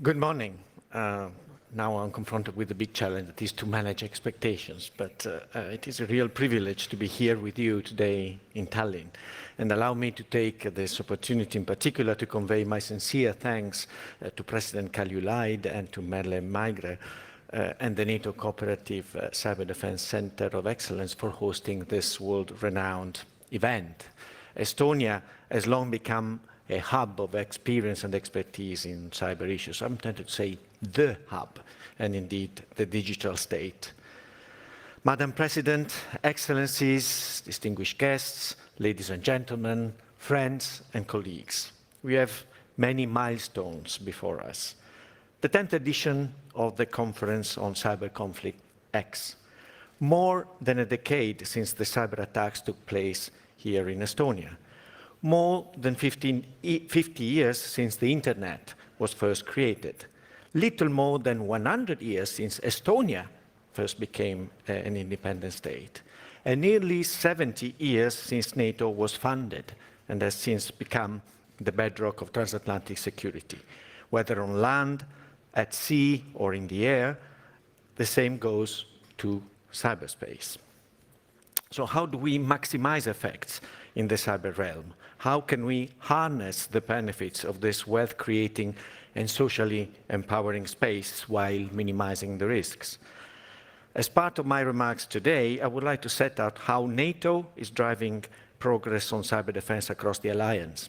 Good morning. Now I'm confronted with the big challenge that is to manage expectations, but it is a real privilege to be here with you today in Tallinn. And allow me to take this opportunity in particular to convey my sincere thanks to President Kaljulaid and to Merle Maigre and the NATO Cooperative Cyber Defense Center of Excellence for hosting this world-renowned event. Estonia has long become a hub of experience and expertise in cyber issues. I'm tempted to say the hub, and indeed the digital state. Madam President, Excellencies, distinguished guests, ladies and gentlemen, friends and colleagues, we have many milestones before us. The 10th edition of the Conference on Cyber Conflict X. More than a decade since the cyber attacks took place here in Estonia. More than 50 years since the internet was first created. Little more than 100 years since Estonia first became an independent state. And nearly 70 years since NATO was founded and has since become the bedrock of transatlantic security. Whether on land, at sea, or in the air, the same goes to cyberspace. So how do we maximize effects in the cyber realm? How can we harness the benefits of this wealth-creating and socially empowering space while minimizing the risks? As part of my remarks today, I would like to set out how NATO is driving progress on cyber defense across the alliance,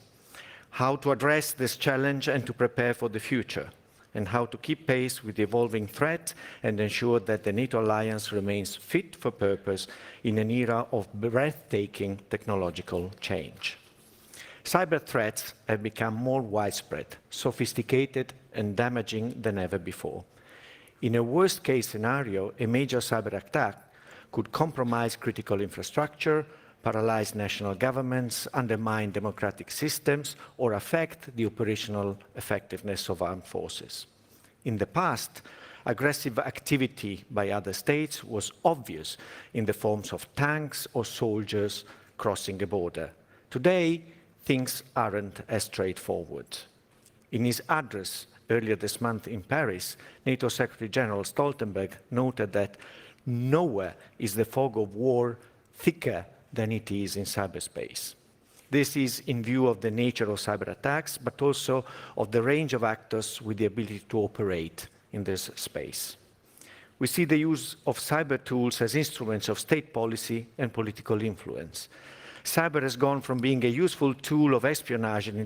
how to address this challenge and to prepare for the future, and how to keep pace with the evolving threat and ensure that the NATO alliance remains fit for purpose in an era of breathtaking technological change. Cyber threats have become more widespread, sophisticated and damaging than ever before. In a worst-case scenario, a major cyber attack could compromise critical infrastructure, paralyze national governments, undermine democratic systems, or affect the operational effectiveness of armed forces. In the past, aggressive activity by other states was obvious in the forms of tanks or soldiers crossing a border. Today, things aren't as straightforward. In his address earlier this month in Paris, NATO Secretary General Stoltenberg noted that nowhere is the fog of war thicker than it is in cyberspace. This is in view of the nature of cyber attacks, but also of the range of actors with the ability to operate in this space. We see the use of cyber tools as instruments of state policy and political influence. Cyber has gone from being a useful tool of espionage and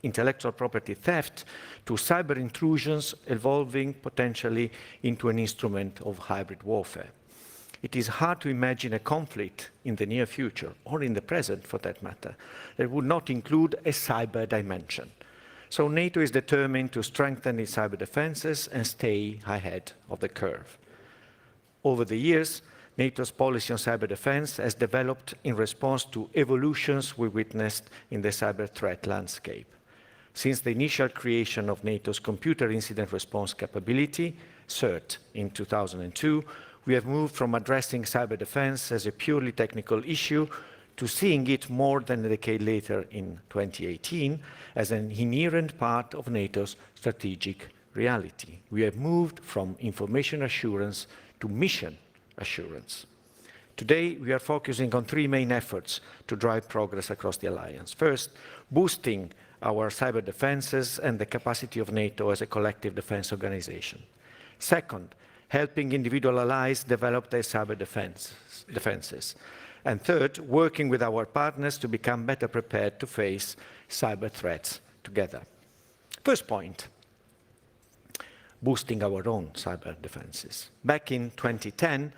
intellectual property theft to cyber intrusions evolving potentially into an instrument of hybrid warfare. It is hard to imagine a conflict in the near future, or in the present for that matter, that would not include a cyber dimension. So NATO is determined to strengthen its cyber defenses and stay ahead of the curve. Over the years, NATO's policy on cyber defense has developed in response to evolutions we witnessed in the cyber threat landscape. Since the initial creation of NATO's computer incident response capability, CERT, in 2002, we have moved from addressing cyber defense as a purely technical issue to seeing it more than a decade later in 2018 as an inherent part of NATO's strategic reality. We have moved from information assurance to mission assurance. Today, we are focusing on three main efforts to drive progress across the alliance. First, boosting our cyber defenses and the capacity of NATO as a collective defense organization. Second, helping individual allies develop their cyber defenses. And third, working with our partners to become better prepared to face cyber threats together. First point, boosting our own cyber defenses. Back in 2010,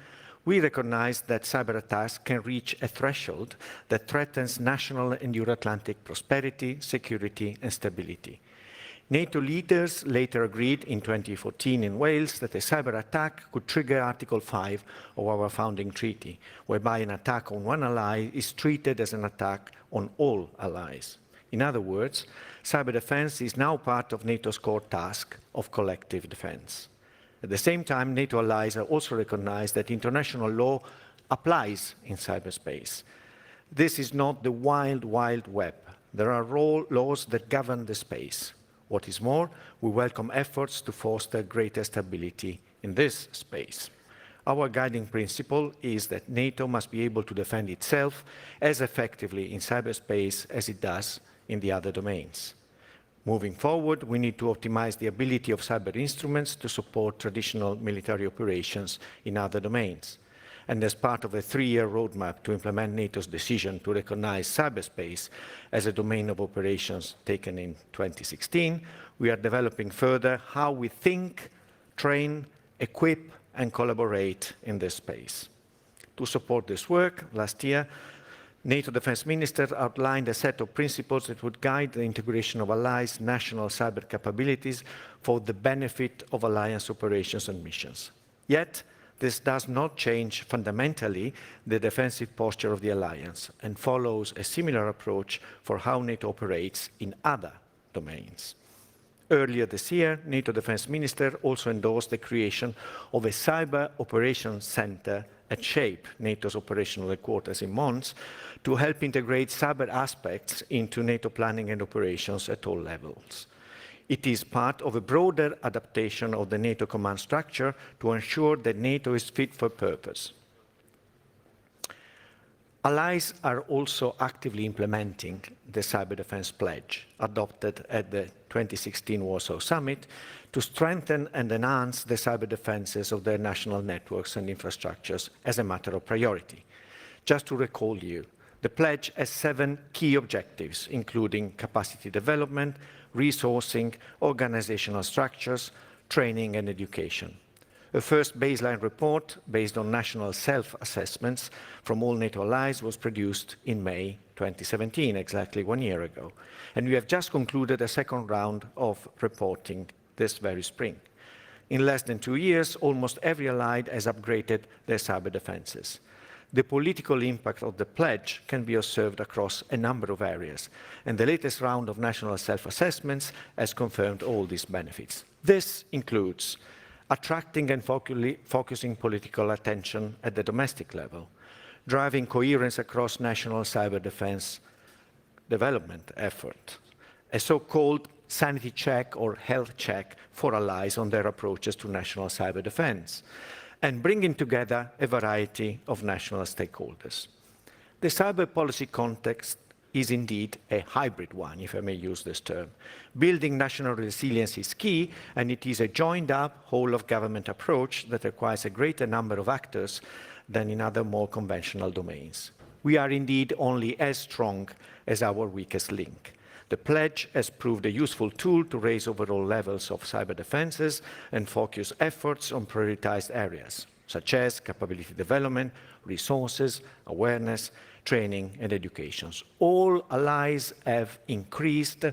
we recognized that cyber attacks can reach a threshold that threatens national and Euro-Atlantic prosperity, security, and stability. NATO leaders later agreed in 2014 in Wales that a cyber attack could trigger Article 5 of our founding treaty, whereby an attack on one ally is treated as an attack on all allies. In other words, cyber defense is now part of NATO's core task of collective defense. At the same time, NATO allies are also recognized that international law applies in cyberspace. This is not the wild, wild web. There are laws that govern the space. What is more, we welcome efforts to foster greater stability in this space. Our guiding principle is that NATO must be able to defend itself as effectively in cyberspace as it does in the other domains. Moving forward, we need to optimize the ability of cyber instruments to support traditional military operations in other domains. And as part of a 3-year roadmap to implement NATO's decision to recognize cyberspace as a domain of operations taken in 2016, we are developing further how we think, train, equip, and collaborate in this space. To support this work, last year, NATO defense ministers outlined a set of principles that would guide the integration of allies' national cyber capabilities for the benefit of alliance operations and missions. Yet, this does not change fundamentally the defensive posture of the alliance and follows a similar approach for how NATO operates in other domains. Earlier this year, NATO defense minister also endorsed the creation of a cyber operations center at SHAPE, NATO's operational headquarters in Mons, to help integrate cyber aspects into NATO planning and operations at all levels. It is part of a broader adaptation of the NATO command structure to ensure that NATO is fit for purpose. Allies are also actively implementing the Cyber Defense Pledge, adopted at the 2016 Warsaw Summit, to strengthen and enhance the cyber defenses of their national networks and infrastructures as a matter of priority. Just to recall you, the pledge has 7 key objectives, including capacity development, resourcing, organizational structures, training, and education. A first baseline report, based on national self-assessments from all NATO allies, was produced in May 2017, exactly 1 year ago. And we have just concluded a second round of reporting this very spring. In less than 2 years, almost every allied has upgraded their cyber defenses. The political impact of the pledge can be observed across a number of areas, and the latest round of national self-assessments has confirmed all these benefits. This includes attracting and focusing political attention at the domestic level, driving coherence across national cyber defense development effort, a so-called sanity check or health check for allies on their approaches to national cyber defense, and bringing together a variety of national stakeholders. The cyber policy context is indeed a hybrid one, if I may use this term. Building national resilience is key, and it is a joined-up, whole-of-government approach that requires a greater number of actors than in other more conventional domains. We are indeed only as strong as our weakest link. The pledge has proved a useful tool to raise overall levels of cyber defenses and focus efforts on prioritized areas, such as capability development, resources, awareness, training, and education. All allies have increased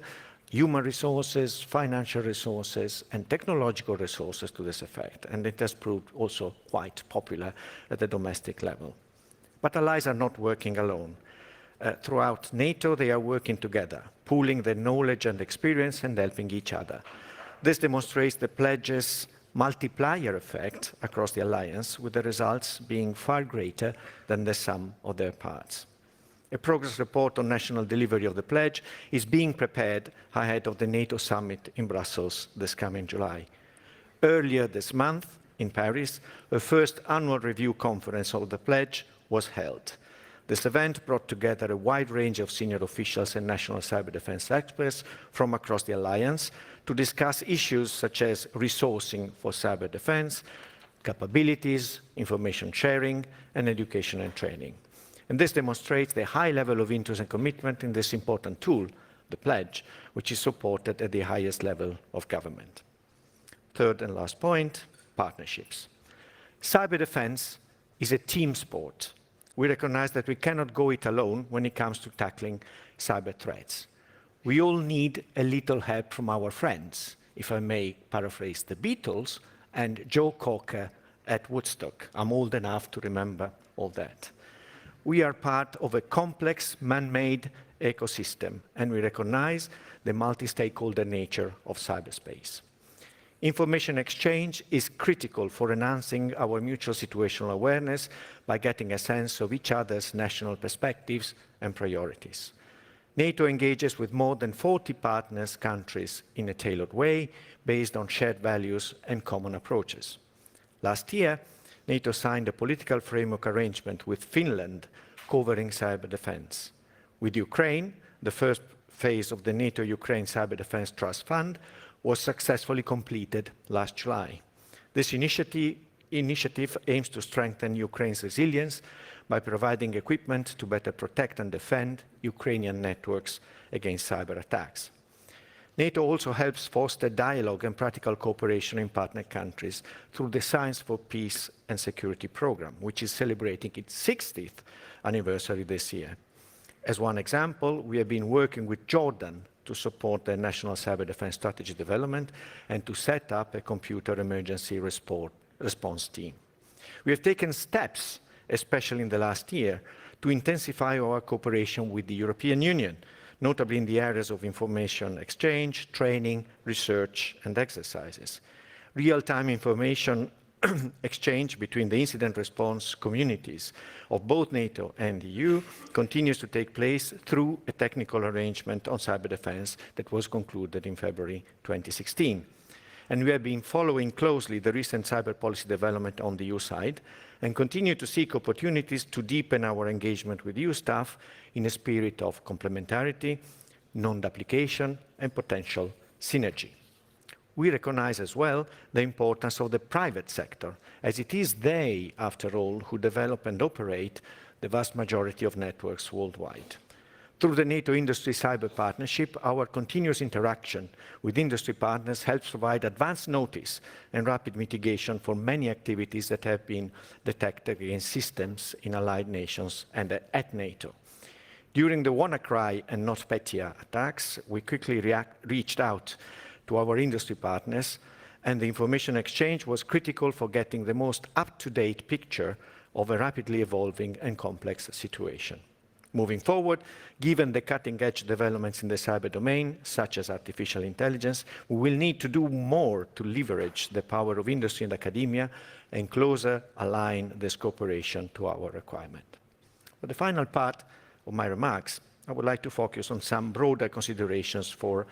human resources, financial resources, and technological resources to this effect, and it has proved also quite popular at the domestic level. But allies are not working alone. Throughout NATO, they are working together, pooling their knowledge and experience and helping each other. This demonstrates the pledge's multiplier effect across the alliance, with the results being far greater than the sum of their parts. A progress report on national delivery of the pledge is being prepared ahead of the NATO summit in Brussels this coming July. Earlier this month, in Paris, a first annual review conference of the pledge was held. This event brought together a wide range of senior officials and national cyber defense experts from across the alliance to discuss issues such as resourcing for cyber defense, capabilities, information sharing, and education and training. And this demonstrates the high level of interest and commitment in this important tool, the pledge, which is supported at the highest level of government. Third and last point, partnerships. Cyber defense is a team sport. We recognize that we cannot go it alone when it comes to tackling cyber threats. We all need a little help from our friends, if I may paraphrase the Beatles and Joe Cocker at Woodstock. I'm old enough to remember all that. We are part of a complex, man-made ecosystem, and we recognize the multi-stakeholder nature of cyberspace. Information exchange is critical for enhancing our mutual situational awareness by getting a sense of each other's national perspectives and priorities. NATO engages with more than 40 partners countries in a tailored way, based on shared values and common approaches. Last year, NATO signed a political framework arrangement with Finland covering cyber defense. With Ukraine, the first phase of the NATO Ukraine Cyber Defense Trust Fund was successfully completed last July. This initiative aims to strengthen Ukraine's resilience by providing equipment to better protect and defend Ukrainian networks against cyber attacks. NATO also helps foster dialogue and practical cooperation in partner countries through the Science for Peace and Security program, which is celebrating its 60th anniversary this year. As one example, we have been working with Jordan to support their national cyber defense strategy development and to set up a computer emergency response team. We have taken steps, especially in the last year, to intensify our cooperation with the European Union, notably in the areas of information exchange, training, research, and exercises. Real-time information exchange between the incident response communities of both NATO and the EU continues to take place through a technical arrangement on cyber defense that was concluded in February 2016. And we have been following closely the recent cyber policy development on the EU side and continue to seek opportunities to deepen our engagement with EU staff in a spirit of complementarity, non-duplication, and potential synergy. We recognize as well the importance of the private sector, as it is they, after all, who develop and operate the vast majority of networks worldwide. Through the NATO Industry Cyber Partnership, our continuous interaction with industry partners helps provide advance notice and rapid mitigation for many activities that have been detected against systems in allied nations and at NATO. During the WannaCry and NotPetya attacks, we quickly reached out to our industry partners, and the information exchange was critical for getting the most up-to-date picture of a rapidly evolving and complex situation. Moving forward, given the cutting-edge developments in the cyber domain, such as artificial intelligence, we will need to do more to leverage the power of industry and academia and closer align this cooperation to our requirement. For the final part of my remarks, I would like to focus on some broader considerations for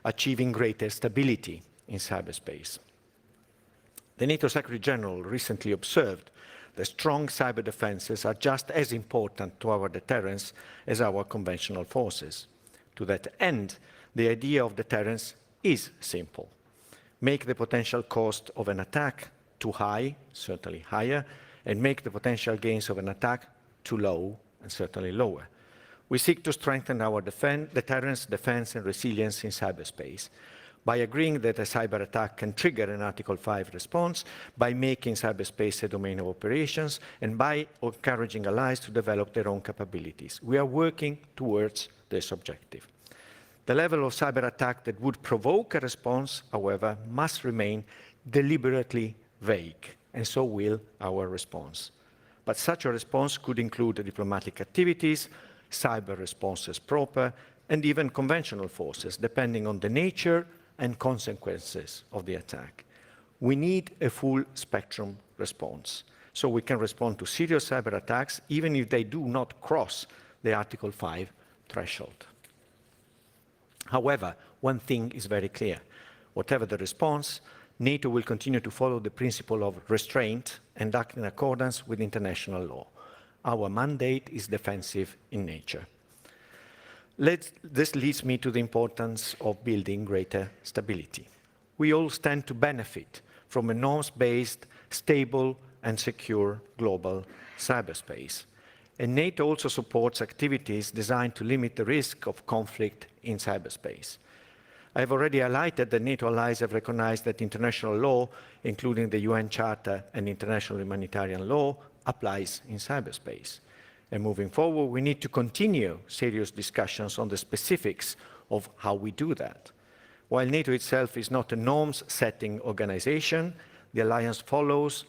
achieving greater stability in cyberspace. The NATO Secretary General recently observed that strong cyber defenses are just as important to our deterrence as our conventional forces. To that end, the idea of deterrence is simple. Make the potential cost of an attack too high, certainly higher, and make the potential gains of an attack too low, and certainly lower. We seek to strengthen our deterrence, defense, and resilience in cyberspace by agreeing that a cyber attack can trigger an Article 5 response, by making cyberspace a domain of operations, and by encouraging allies to develop their own capabilities. We are working towards this objective. The level of cyber attack that would provoke a response, however, must remain deliberately vague, and so will our response. But such a response could include diplomatic activities, cyber responses proper, and even conventional forces, depending on the nature and consequences of the attack. We need a full spectrum response, so we can respond to serious cyber attacks, even if they do not cross the Article 5 threshold. However, one thing is very clear. Whatever the response, NATO will continue to follow the principle of restraint and act in accordance with international law. Our mandate is defensive in nature. This leads me to the importance of building greater stability. We all stand to benefit from a norms-based, stable, and secure global cyberspace. And NATO also supports activities designed to limit the risk of conflict in cyberspace. I have already highlighted that NATO allies have recognized that international law, including the UN Charter and international humanitarian law, applies in cyberspace. And moving forward, we need to continue serious discussions on the specifics of how we do that. While NATO itself is not a norms-setting organization, the alliance follows,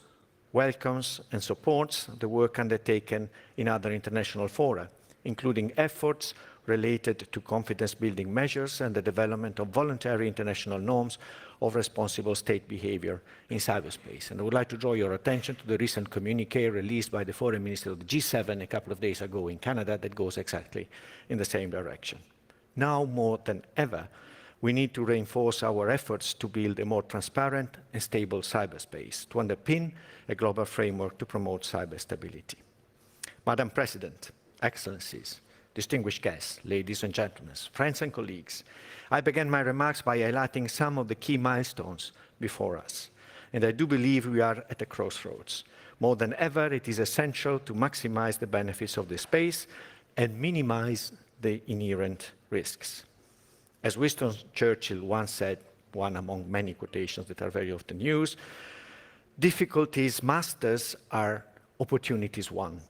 welcomes, and supports the work undertaken in other international fora, including efforts related to confidence-building measures and the development of voluntary international norms of responsible state behavior in cyberspace. And I would like to draw your attention to the recent communiqué released by the foreign minister of the G7 a couple of days ago in Canada that goes exactly in the same direction. Now more than ever, we need to reinforce our efforts to build a more transparent and stable cyberspace to underpin a global framework to promote cyber stability. Madam President, Excellencies, distinguished guests, ladies and gentlemen, friends and colleagues, I began my remarks by highlighting some of the key milestones before us. And I do believe we are at a crossroads. More than ever, it is essential to maximize the benefits of this space and minimize the inherent risks. As Winston Churchill once said, one among many quotations that are very often used, difficulties mastered are opportunities won,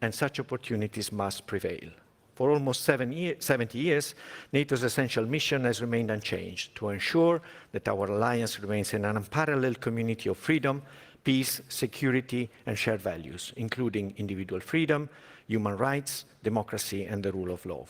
and such opportunities must prevail. For almost 70 years, NATO's essential mission has remained unchanged to ensure that our alliance remains an unparalleled community of freedom, peace, security, and shared values, including individual freedom, human rights, democracy, and the rule of law.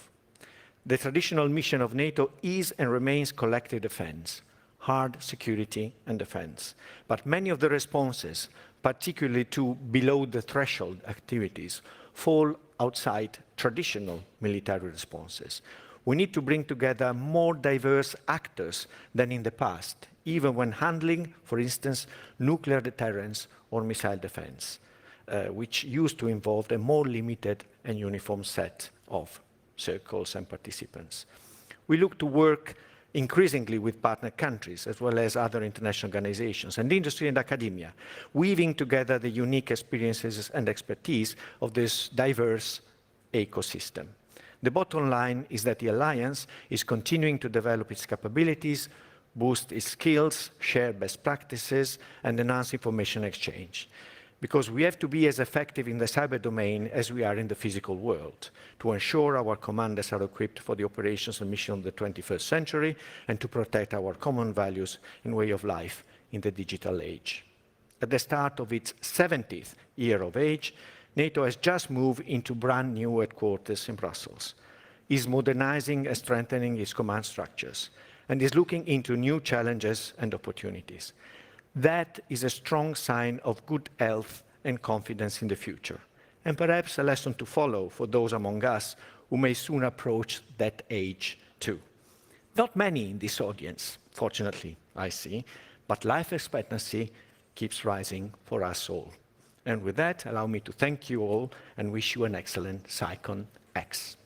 The traditional mission of NATO is and remains collective defense, hard security and defense. But many of the responses, particularly to below-the-threshold activities, fall outside traditional military responses. We need to bring together more diverse actors than in the past, even when handling, for instance, nuclear deterrence or missile defense, which used to involve a more limited and uniform set of circles and participants. We look to work increasingly with partner countries, as well as other international organizations, and industry and academia, weaving together the unique experiences and expertise of this diverse ecosystem. The bottom line is that the Alliance is continuing to develop its capabilities, boost its skills, share best practices, and enhance information exchange. Because we have to be as effective in the cyber domain as we are in the physical world to ensure our commanders are equipped for the operations and mission of the 21st century and to protect our common values and way of life in the digital age. At the start of its 70th year of age, NATO has just moved into brand new headquarters in Brussels, is modernizing and strengthening its command structures, and is looking into new challenges and opportunities. That is a strong sign of good health and confidence in the future, and perhaps a lesson to follow for those among us who may soon approach that age too. Not many in this audience, fortunately, I see, but life expectancy keeps rising for us all. And with that, allow me to thank you all and wish you an excellent CyCon X.